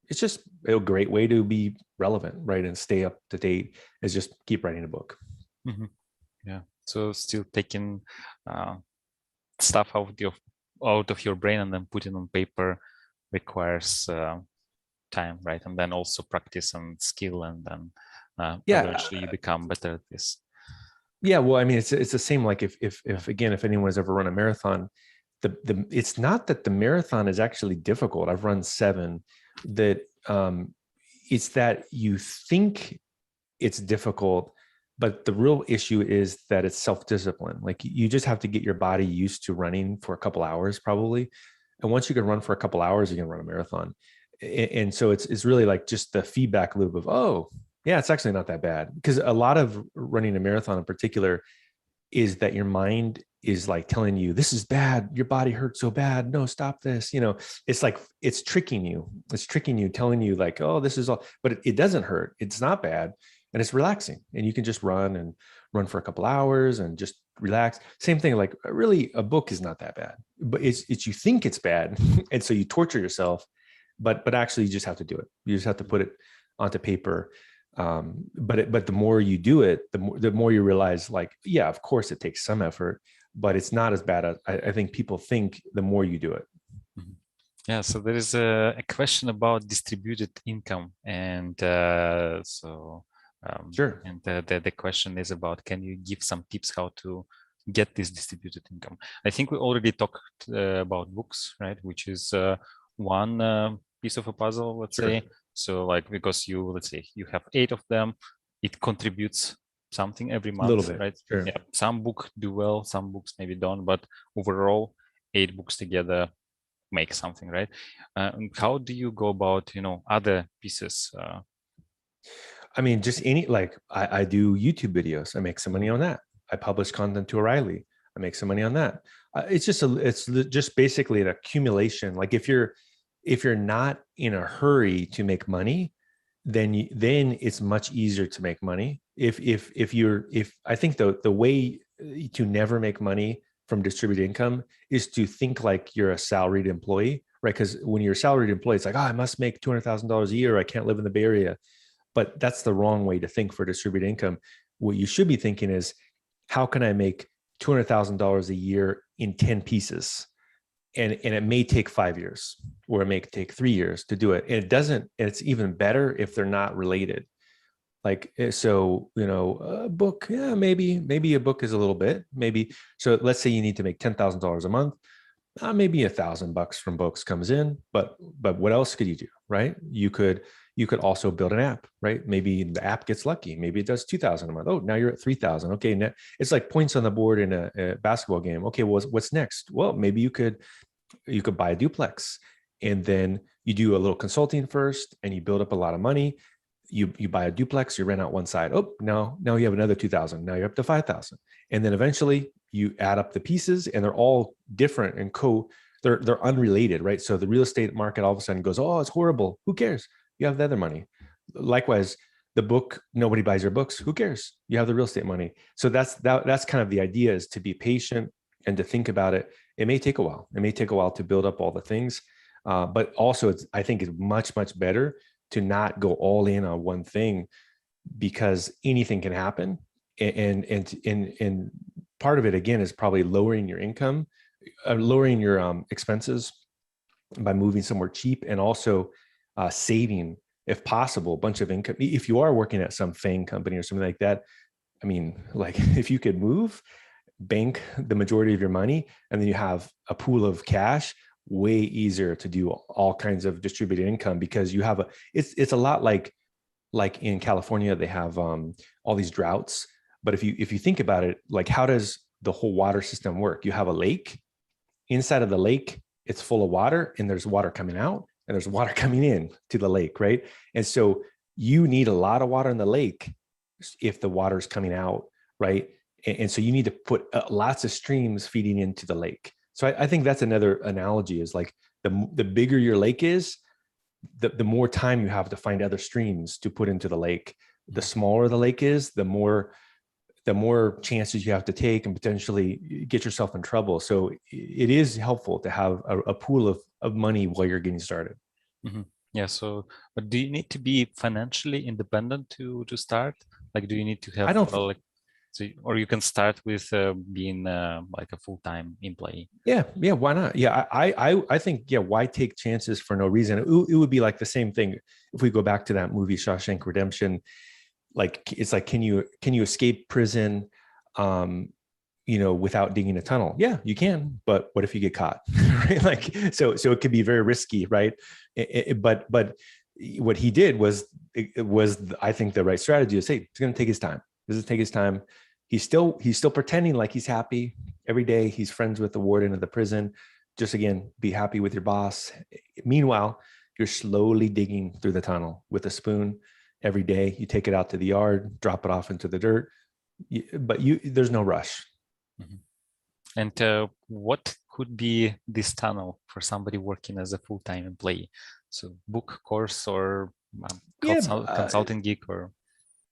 it's just a great way to be relevant, right? And stay up to date, is just keep writing a book. Mm-hmm. Yeah. So still taking stuff out of your brain and then putting on paper requires time, right? And then also practice and skill, and then eventually you become better at this. Yeah, well, I mean, it's the same. Like, if again, if anyone has ever run a marathon, it's not that the marathon is actually difficult. I've run 7. That it's that you think it's difficult, but the real issue is that it's self-discipline. Like, you just have to get your body used to running for a couple hours, probably. And once you can run for a couple hours, you can run a marathon. And so it's really like just the feedback loop of, oh, yeah, it's actually not that bad. Because a lot of running a marathon in particular is that your mind is like telling you, this is bad, your body hurts so bad, no, stop this. It's like, it's tricking you, telling you like, oh, this is all, but it doesn't hurt, it's not bad, and it's relaxing, and you can just run for a couple hours and just relax. Same thing, like, really, a book is not that bad, but it's you think it's bad and so you torture yourself, but actually you just have to do it. You just have to put it onto paper. But the more you do it, the more you realize, like, yeah, of course it takes some effort, but it's not as bad as I think people think, the more you do it. Yeah, so there is a question about distributed income, and Sure. And the question is about, can you give some tips how to get this distributed income? I think we already talked about books, right? Which is one piece of a puzzle, let's say. So like, because let's say you have 8 of them, it contributes something every month, a little bit, right? sure. Yeah, some books do well, some books maybe don't, but overall 8 books together make something, right? How do you go about, other pieces? I mean, just like I do YouTube videos, I make some money on that. I publish content to O'Reilly, I make some money on that. It's just basically an accumulation. Like, if you're not in a hurry to make money, then it's much easier to make money. If I think the way to never make money from distributed income is to think like you're a salaried employee, right? Because when you're a salaried employee, it's like, oh, I must make $200,000 a year, I can't live in the Bay Area. But that's the wrong way to think for distributed income. What you should be thinking is, how can I make $200,000 a year in 10 pieces? And it may take 5 years, or it may take 3 years to do it. And it's even better if they're not related. Like, so, a book, yeah, maybe a book is a little bit, maybe. So let's say you need to make $10,000 a month. maybe $1,000 from books comes in, but what else could you do, right? You could also build an app, right? Maybe the app gets lucky. Maybe it does 2,000 a month. Oh, now you're at 3,000. Okay, it's like points on the board in a basketball game. Okay, well, what's next? Well, maybe you could buy a duplex, and then you do a little consulting first, and you build up a lot of money. You buy a duplex, you rent out one side. Oh, now you have another 2,000. Now you're up to 5,000, and then eventually you add up the pieces, and they're all different and they're unrelated, right? So the real estate market all of a sudden goes, oh, it's horrible. Who cares? You have the other money. Likewise, the book, nobody buys your books. Who cares? You have the real estate money. So that's kind of the idea, is to be patient and to think about it. It may take a while. It may take a while to build up all the things, but also I think it's much better to not go all in on one thing, because anything can happen. And part of it, again, is probably lowering your income, lowering your expenses by moving somewhere cheap, and also saving, if possible, a bunch of income. If you are working at some FANG company or something like that, I mean, like, if you could move, bank the majority of your money, and then you have a pool of cash, way easier to do all kinds of distributed income, because you have it's a lot like in California, they have all these droughts. But if you think about it, like, how does the whole water system work? You have a lake. Inside of the lake, it's full of water, and there's water coming out, and there's water coming in to the lake, right? And so you need a lot of water in the lake if the water is coming out, right? And so you need to put lots of streams feeding into the lake. So I think that's another analogy, is like, the bigger your lake is, the more time you have to find other streams to put into the lake. The smaller the lake is, the more chances you have to take and potentially get yourself in trouble. So it is helpful to have a pool of money while you're getting started. Mm-hmm. Yeah. So, but do you need to be financially independent to start? Like, do you need to have I don't. like, so, or you can start with being like a full-time employee? Yeah. Why not? Yeah. I think, yeah. Why take chances for no reason? It would be like the same thing if we go back to that movie, Shawshank Redemption. Like, it's like, can you escape prison, without digging a tunnel? Yeah, you can. But what if you get caught? Right? Like, so it could be very risky, right? But what he did was, I think, the right strategy. Is, hey, he's going to take his time. This is take his time. He's still pretending like he's happy every day. He's friends with the warden of the prison. Just, again, be happy with your boss. Meanwhile, you're slowly digging through the tunnel with a spoon. Every day you take it out to the yard, drop it off into the dirt, but there's no rush. Mm-hmm. And what could be this tunnel for somebody working as a full-time employee? So book, course, or consulting gig, or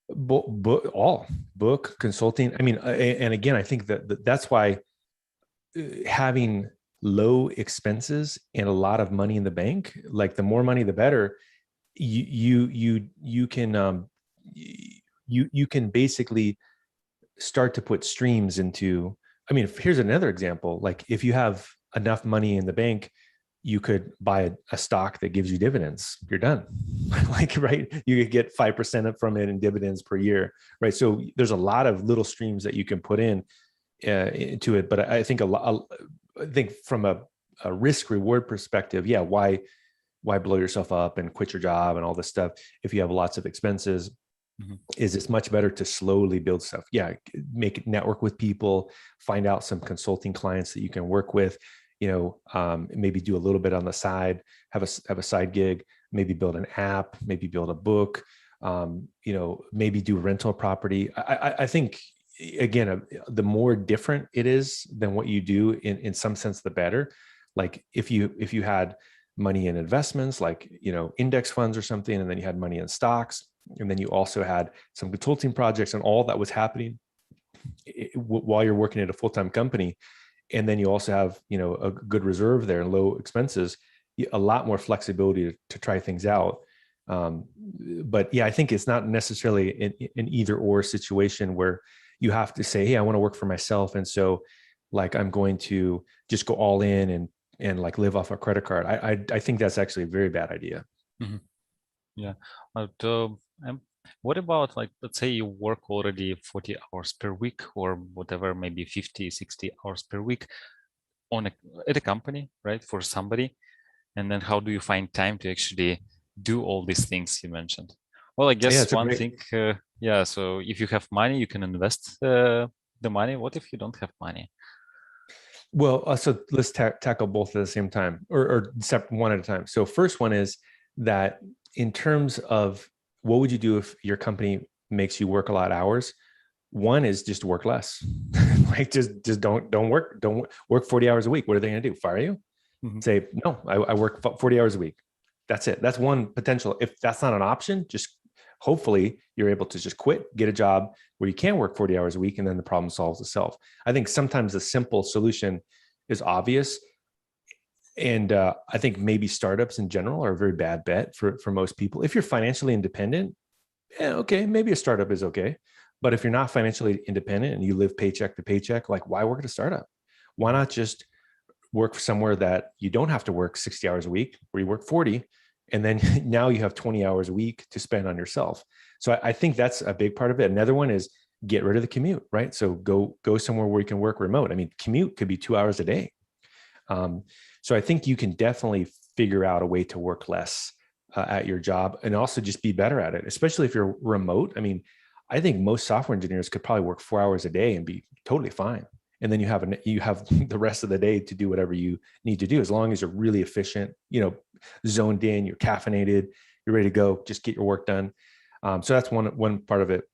book consulting. I mean, and again, I think that's why having low expenses and a lot of money in the bank, like, the more money the better. You can basically start to put streams into. I mean, here's another example. Like, if you have enough money in the bank, you could buy a stock that gives you dividends. You're done. Like, right, you could get 5% from it in dividends per year, right? So there's a lot of little streams that you can put into it. But I think I think from a risk reward perspective, yeah, why blow yourself up and quit your job and all this stuff if you have lots of expenses? Mm-hmm. Is it's much better to slowly build stuff. Yeah, network with people, find out some consulting clients that you can work with. Maybe do a little bit on the side, have a side gig. Maybe build an app. Maybe build a book. Maybe do rental property. I think, again, the more different it is than what you do, in some sense, the better. Like, if you had money in investments, like, index funds or something, and then you had money in stocks, and then you also had some consulting projects, and all that was happening while you're working at a full-time company, and then you also have, a good reserve there and low expenses, a lot more flexibility to try things out. But yeah, I think it's not necessarily an either or situation where you have to say, hey, I want to work for myself, and so, like, I'm going to just go all in and like live off a credit card. I think that's actually a very bad idea. Mm-hmm. Yeah. What about, like, let's say you work already 40 hours per week or whatever, maybe 50, 60 hours per week. at a company, right, for somebody, and then how do you find time to actually do all these things you mentioned? Well, I Yeah, guess it's a one great. thing, yeah. So if you have money, you can invest the money. What if you don't have money? Well, so let's tackle both at the same time, or one at a time. So first one is that in terms of what would you do if your company makes you work a lot of hours? One is just work less. Like just don't work 40 hours a week. What are they going to do? Fire you? Mhm. Say, no, I work 40 hours a week. That's it. That's one potential. If that's not an option, just hopefully you're able to just quit, get a job where you can work 40 hours a week, and then the problem solves itself. I think sometimes the simple solution is obvious. And I think maybe startups in general are a very bad bet for most people. If you're financially independent, yeah, okay, maybe a startup is okay. But if you're not financially independent and you live paycheck to paycheck, like why work at a startup? Why not just work somewhere that you don't have to work 60 hours a week, where you work 40, and then now you have 20 hours a week to spend on yourself. So I think that's a big part of it. Another one is get rid of the commute, right? So go somewhere where you can work remote. I mean, commute could be 2 hours a day. So I think you can definitely figure out a way to work less at your job and also just be better at it, especially if you're remote. I mean, I think most software engineers could probably work 4 hours a day and be totally fine. And then you have the rest of the day to do whatever you need to do, as long as you're really efficient, zoned in, you're caffeinated, you're ready to go, just get your work done. So that's one part of it.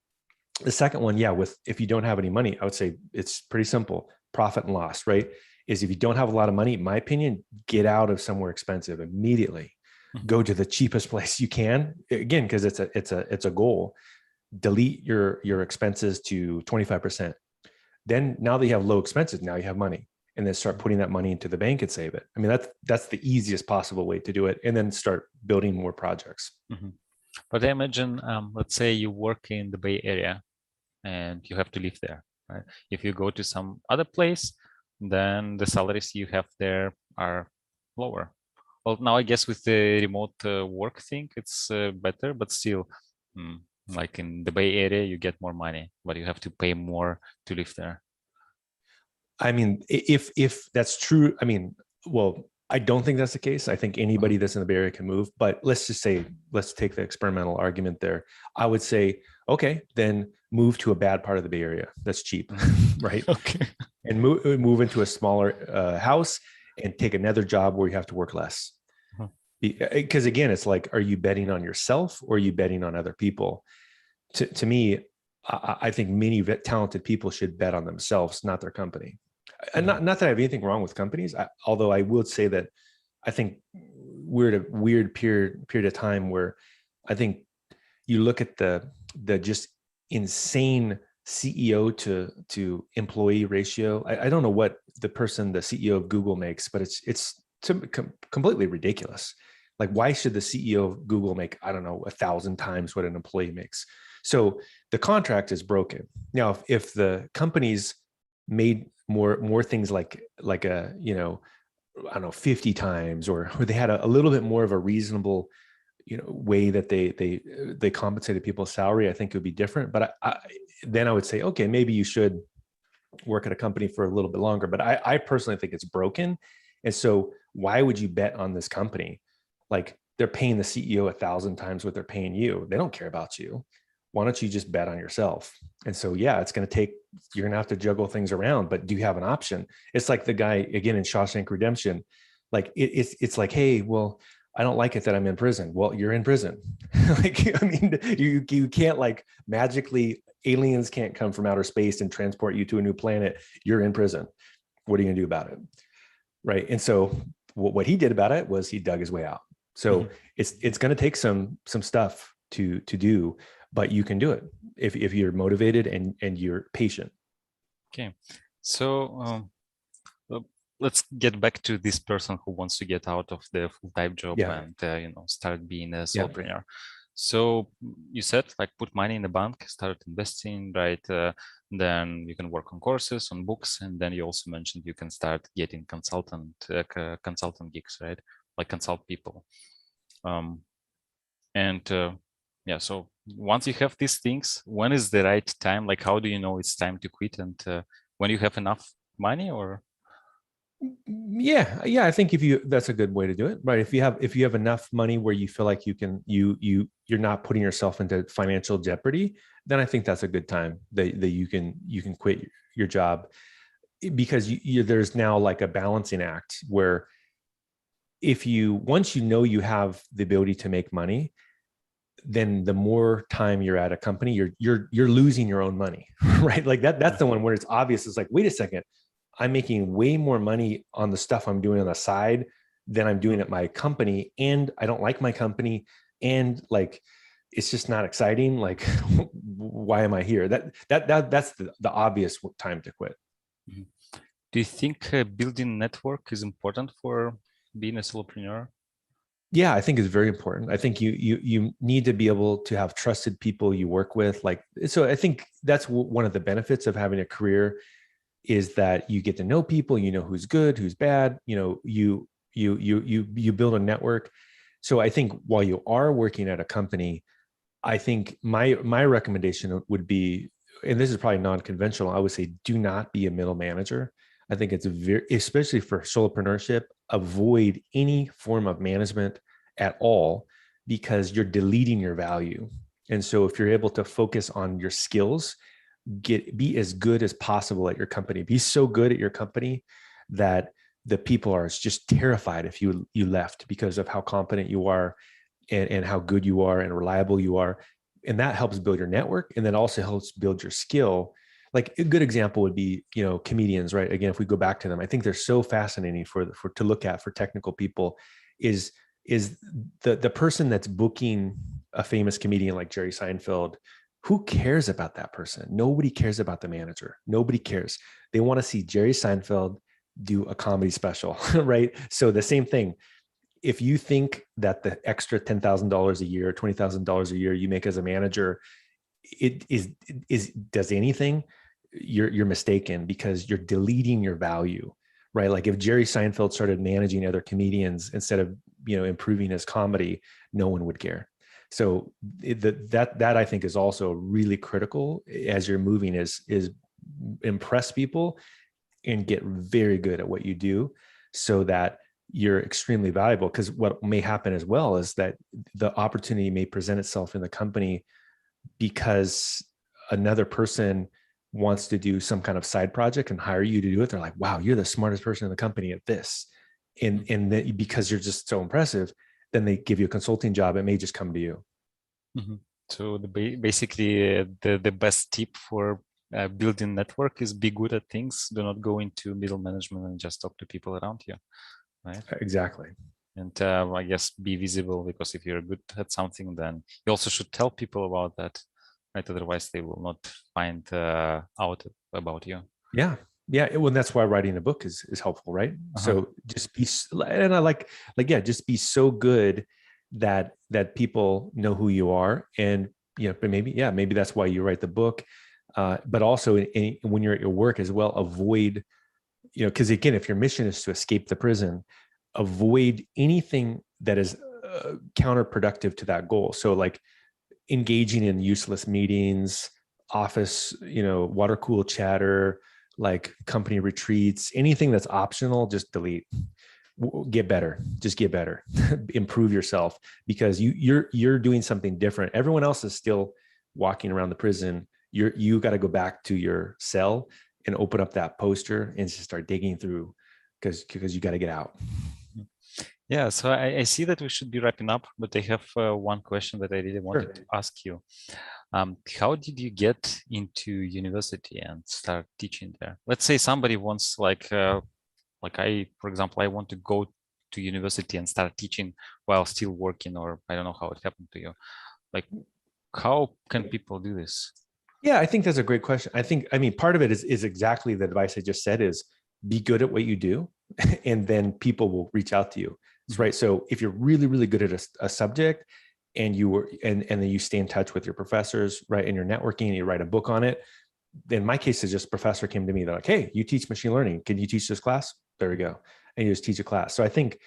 The second one, yeah, if you don't have any money, I would say it's pretty simple: profit and loss, right? Is if you don't have a lot of money, in my opinion, get out of somewhere expensive immediately. Mhm. Go to the cheapest place you can. Again, because it's a goal. Delete your expenses to 25%. Then now that you have low expenses, now you have money, and then start putting that money into the bank and save it. I mean, that's the easiest possible way to do it, and then start building more projects. Mhm. But I imagine, let's say you work in the Bay Area and you have to live there, right? If you go to some other place, then the salaries you have there are lower. Well, now I guess with the remote work thing, it's better, but still, mm, like in the Bay Area, you get more money, but you have to pay more to live there. I mean, if that's true, I mean, well, I don't think that's the case. I think Uh-huh. anybody that's in the Bay Area can move. But let's just say, let's take the experimental argument there. I would say, okay, then move to a bad part of the Bay Area that's cheap, Mhm. right? Okay. And move into a smaller house and take another job where you have to work less. Uh-huh. Because again, it's like, are you betting on yourself or are you betting on other people? To me, I think many talented people should bet on themselves, not their company. And Mhm. not that I have anything wrong with companies, although I would say that I think we're at a weird period of time where I think you look at the just insane CEO to employee ratio. I don't know what the CEO of Google makes, but it's completely ridiculous. Like, why should the CEO of Google make, I don't know, 1,000 times what an employee makes? So the contract is broken. Now, if the companies made more things like a, I don't know, 50 times, or they had a little bit more of a reasonable, way that they compensated people's salary, I think it would be different. But then I would say, okay, maybe you should work at a company for a little bit longer. But I personally think it's broken. And so why would you bet on this company? Like, they're paying the CEO 1,000 times what they're paying you. They don't care about you. Why don't you just bet on yourself? And so, yeah, you're going to have to juggle things around, but do you have an option? It's like the guy again in Shawshank Redemption. Like it's like, hey, well, I don't like it that I'm in prison. Well, you're in prison. Like, I mean, you can't, like, magically, aliens can't come from outer space and transport you to a new planet. You're in prison. What are you going to do about it? Right. And so what he did about it was he dug his way out. So Mhm. it's going to take some stuff to do, but you can do it if you're motivated and you're patient. Okay. So uh, let's get back to this person who wants to get out of the full-time job Yeah. and start being a Yeah. solopreneur. So you said, like, put money in the bank, start investing, right? Then you can work on courses, on books, and then you also mentioned you can start getting consultant gigs, right? Like consult people. Um, and yeah, so once you have these things, when is the right time? Like, how do you know it's time to quit? And when you have enough money, or Yeah, I think that's a good way to do it, right? If you have enough money where you feel like you're not putting yourself into financial jeopardy, then I think that's a good time that you can quit your job, because there's now like a balancing act where if once you know you have the ability to make money, then the more time you're at a company, you're losing your own money, right? Like that's the one where it's obvious. It's like, wait a second, I'm making way more money on the stuff I'm doing on the side than I'm doing at my company, and I don't like my company, and like it's just not exciting. Like, why am I here? That's the obvious time to quit. Mhm. Do you think building network is important for being a solopreneur? Yeah, I think it's very important. I think you need to be able to have trusted people you work with. Like, so I think that's one of the benefits of having a career, is that you get to know people, you know who's good, who's bad, you build a network. So I think while you are working at a company, I think my recommendation would be, and this is probably non-conventional, I would say do not be a middle manager. I think it's especially for solopreneurship, avoid any form of management at all, because you're deleting your value. And so if you're able to focus on your skills, be as good as possible at your company, be so good at your company that the people are just terrified if you left, because of how competent you are, and how good you are and reliable you are. And that helps build your network, and then also helps build your skill. Like a good example would be, comedians, right? Again, if we go back to them, I think they're so fascinating for to look at for technical people. Is the person that's booking a famous comedian like Jerry Seinfeld, who cares about that person? Nobody cares about the manager. Nobody cares. They want to see Jerry Seinfeld do a comedy special, right? So the same thing. If you think that the extra $10,000 a year, $20,000 a year you make as a manager, it does anything, you're mistaken, because you're deleting your value, right? Like if Jerry Seinfeld started managing other comedians instead of improving his comedy, no one would care. So that I think is also really critical as you're moving, is impress people and get very good at what you do, so that you're extremely valuable. Because what may happen as well is that the opportunity may present itself in the company because another person wants to do some kind of side project and hire you to do it. They're like, wow, you're the smartest person in the company at this. And that because you're just so impressive, then they give you a consulting job. It may just come to you. Mm-hmm. So basically, the best tip for building network is be good at things. Do not go into middle management and just talk to people around you, right? Exactly. And I guess be visible, because if you're good at something, then you also should tell people about that, right? Otherwise, they will not find out about you. Yeah. Yeah. Well, that's why writing a book is helpful, right? So just be, and I yeah, just be so good that people know who you are. And, but maybe that's why you write the book. But also when you're at your work as well, avoid, because again, if your mission is to escape the prison, avoid anything that is counterproductive to that goal. So like engaging in useless meetings, office, water cool chatter, like company retreats, anything that's optional, just delete. Get better, just get better. Improve yourself, because you're doing something different. Everyone else is still walking around the prison. You got to go back to your cell and open up that poster and just start digging through, because you got to get out. Yeah, so I see that we should be wrapping up, but I have one question that I really wanted to ask you. How did you get into university and start teaching there? Let's say somebody wants, like I, for example, I want to go to university and start teaching while still working, or I don't know how it happened to you. Like, how can people do this? Yeah, I think that's a great question. I mean, part of it is exactly the advice I just said, is be good at what you do, and then people will reach out to you. That's right. So if you're really, really good at a subject, and then you stay in touch with your professors, right, and you're networking, and you write a book on it. In my case, it's just professor came to me. They're like, hey, you teach machine learning. Can you teach this class? There we go. And you just teach a class. So I think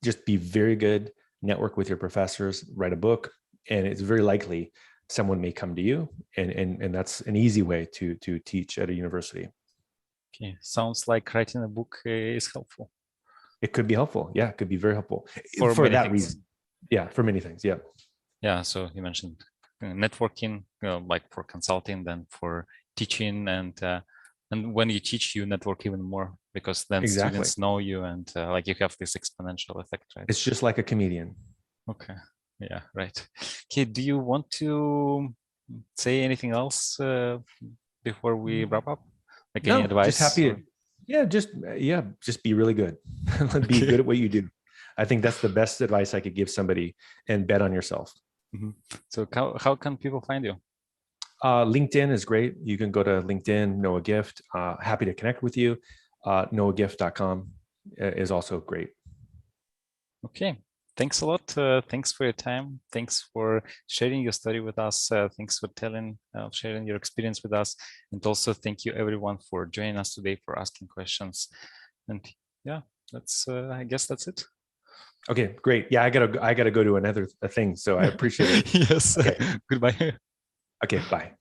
just be very good, network with your professors, write a book, and it's very likely someone may come to you, and that's an easy way to teach at a university. Okay, sounds like writing a book is helpful It could be helpful. Yeah, it could be very helpful for for many that things. reason. Yeah, for many things. Yeah. Yeah, so you mentioned networking, like for consulting, then for teaching, and when you teach, you network even more because then Exactly. students know you, and like you have this exponential effect, right? It's just like a comedian. Okay. Yeah, right. Okay, do you want to say anything else before we wrap up? Like any No, just advice happy. or Just be really good. Be okay. good at what you do. I think that's the best advice I could give somebody, and bet on yourself. Mhm. So how can people find you? LinkedIn is great. You can go to LinkedIn, Noah Gift. Happy to connect with you. NoahGift.com is also great. Okay. Thanks a lot. Thanks for your time. Thanks for sharing your story with us. Thanks for sharing your experience with us. And also thank you everyone for joining us today, for asking questions. And yeah, I guess that's it. Okay, great. Yeah, I gotta go to another thing. So I appreciate it. Yes. Okay. Goodbye. Okay, bye.